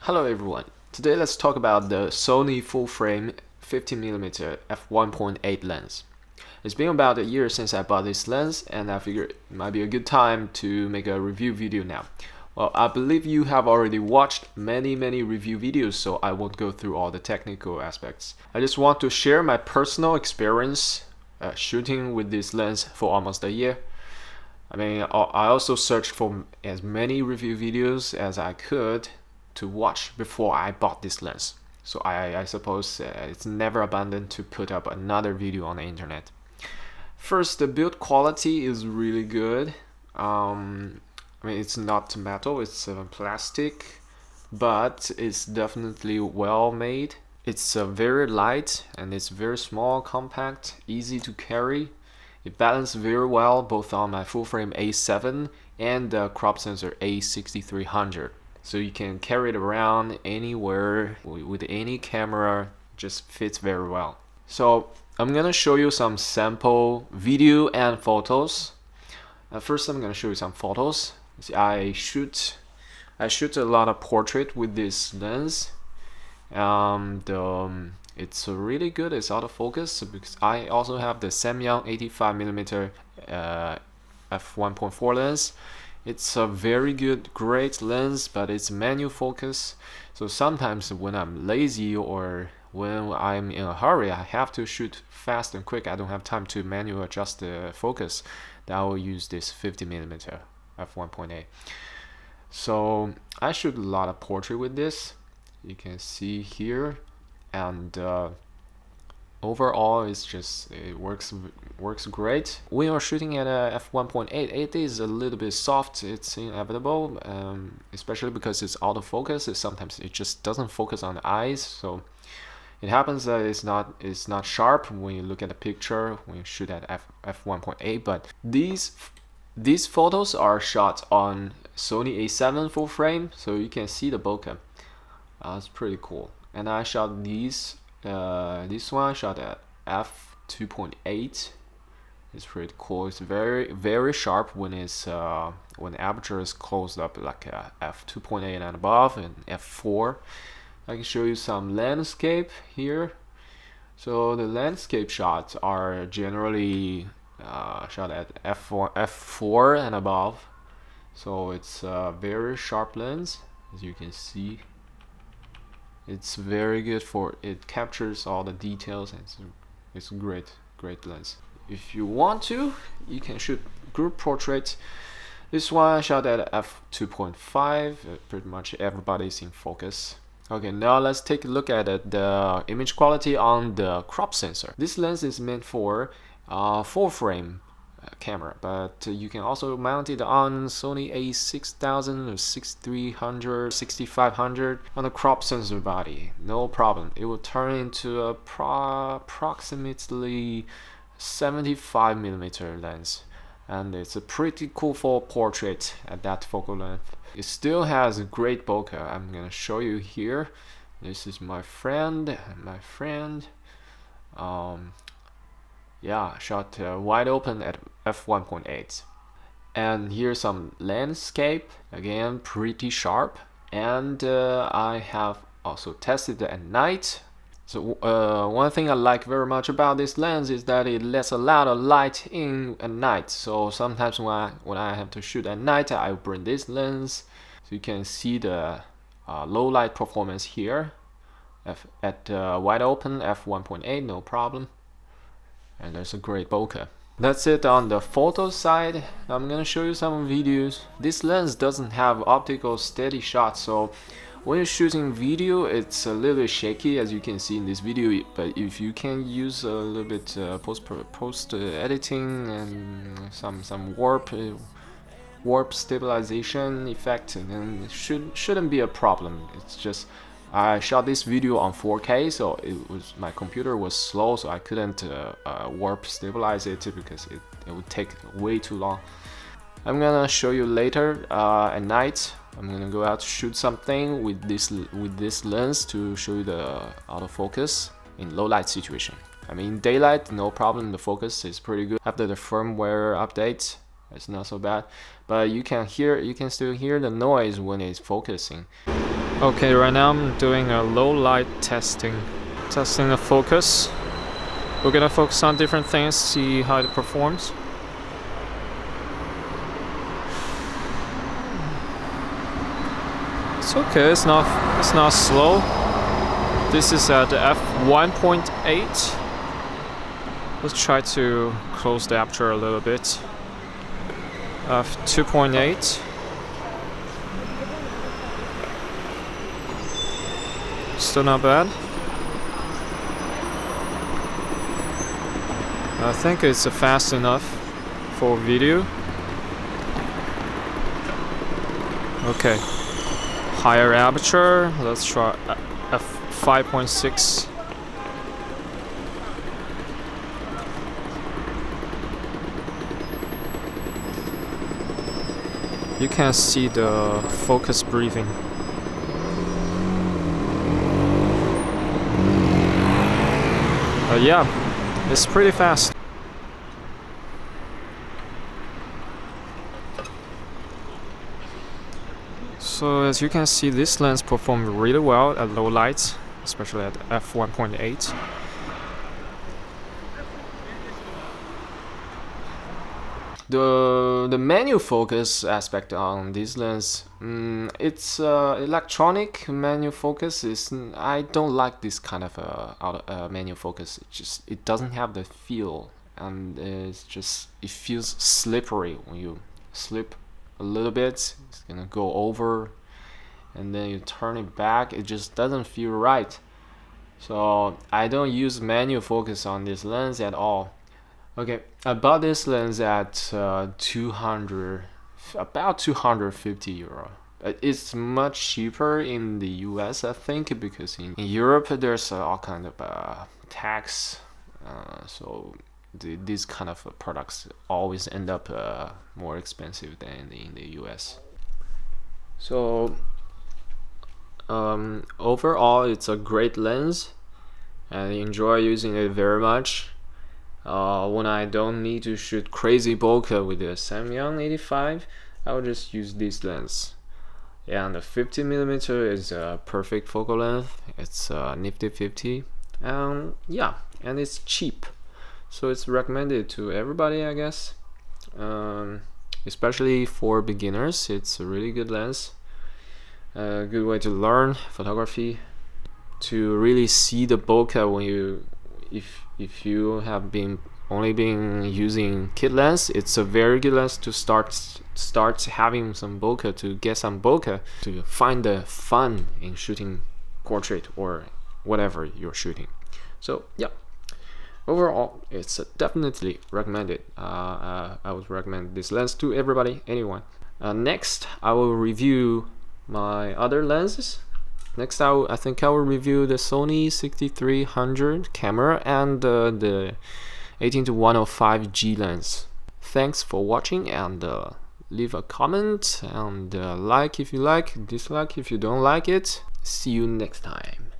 Hello everyone. Today let's talk about the Sony full-frame 50mm f1.8 lens. It's been about a year since I bought this lens and I figured it might be a good time to make a review video now. Well, I believe you have already watched many review videos, so I won't go through all the technical aspects. I just want to share my personal experience shooting with this lens for almost a year. I also searched for as many review videos as I could to watch before I bought this lens. So I suppose it's never abandoned to put up another video on the internet. First, the build quality is really good. It's not metal, it's plastic, but it's definitely well made. It's very light and it's very small, compact, easy to carry. It balances very well both on my full frame A7 and the crop sensor A6300. So you can carry it around anywhere with any camera, just fits very well. So I'm gonna show you some sample video and photos. First I'm gonna show you some photos. See, I shoot a lot of portrait with this lens. It's really good. It's autofocus because I also have the Samyang 85mm f1.4 lens. It's a very good, great lens, but it's manual focus. So sometimes when I'm lazy or when I'm in a hurry, I have to shoot fast and quick. I don't have time to manually adjust the focus. Then I will use this 50mm f1.8. So I shoot a lot of portrait with this. You can see here, and overall it works great. When you're shooting at a f1.8, it is a little bit soft. It's inevitable, especially because it's autofocus. Sometimes it just doesn't focus on the eyes, so it happens that it's not sharp when you look at the picture when you shoot at f1.8. But these photos are shot on Sony A7 full frame, so you can see the bokeh. It's pretty cool. And I shot this one shot at f2.8. It's pretty cool. It's very sharp when when the aperture is closed up, like f2.8 and above, and f4. I can show you some landscape here. So the landscape shots are generally shot at f4 and above. So it's a very sharp lens, as you can see. It's very good it captures all the details, and it's a great lens. If you want to, you can shoot group portraits. This one I shot at f2.5. Pretty much everybody's in focus. Okay, now let's take a look at the image quality on the crop sensor. This lens is meant for full frame camera, but you can also mount it on Sony A6000 or 6300, 6500 on the crop sensor body. No problem. It will turn into a approximately 75mm lens, and it's a pretty cool for portrait at that focal length. It still has a great bokeh. I'm gonna show you here. This is my friend. Yeah, shot wide open at f1.8. And here's some landscape, again pretty sharp. And I have also tested it at night. So one thing I like very much about this lens is that it lets a lot of light in at night. So sometimes when I have to shoot at night, I bring this lens. So you can see the low light performance here at wide open f1.8, no problem. And there's a great bokeh. That's it on the photo side. I'm gonna show you some videos. This lens doesn't have optical steady shots, so when you're shooting video, it's a little bit shaky, as you can see in this video. But if you can use a little bit post editing and some warp stabilization effect, then it shouldn't be a problem. It's just I shot this video on 4K, so my computer was slow, so I couldn't warp stabilize it because it would take way too long. I'm gonna show you later at night. I'm gonna go out to shoot something with this lens to show you the autofocus in low light situation. In daylight, no problem. The focus is pretty good. After the firmware update, it's not so bad, but you can still hear the noise when it's focusing. Okay, right now I'm doing a low light testing the focus. We're gonna focus on different things, see how it performs. It's okay, it's not slow. This is at f1.8. Let's try to close the aperture a little bit. f2.8. Still not bad. I think it's fast enough for video. Okay. Higher aperture. Let's try f5.6. You can see the focus breathing. Yeah, it's pretty fast. So as you can see, this lens performed really well at low light, especially at f1.8. The manual focus aspect on this lens, it's electronic manual focus. I don't like this kind of manual focus. It doesn't have the feel, and it feels slippery when you slip a little bit. It's gonna go over, and then you turn it back. It just doesn't feel right. So I don't use manual focus on this lens at all. Okay, I bought this lens at about 250 euro. It's much cheaper in the US, I think, because in Europe there's all kind of tax. So these kind of products always end up more expensive than in the US. So overall, it's a great lens. I enjoy using it very much. When I don't need to shoot crazy bokeh with the Samyang 85, I will just use this lens. And the 50mm is a perfect focal length. It's nifty-fifty. Yeah, and it's cheap, so it's recommended to everybody, I guess. Especially for beginners, it's a really good lens. A good way to learn photography, to really see the bokeh when you if you have only been using kit lens. It's a very good lens to start having some bokeh, to get some bokeh, to find the fun in shooting portrait or whatever you're shooting. So yeah, overall it's definitely recommended. I would recommend this lens to everybody, anyone. Next I will review my other lenses. Next, I think I will review the Sony 6300 camera and the 18-105G lens. Thanks for watching, and leave a comment and like if you like, dislike if you don't like it. See you next time.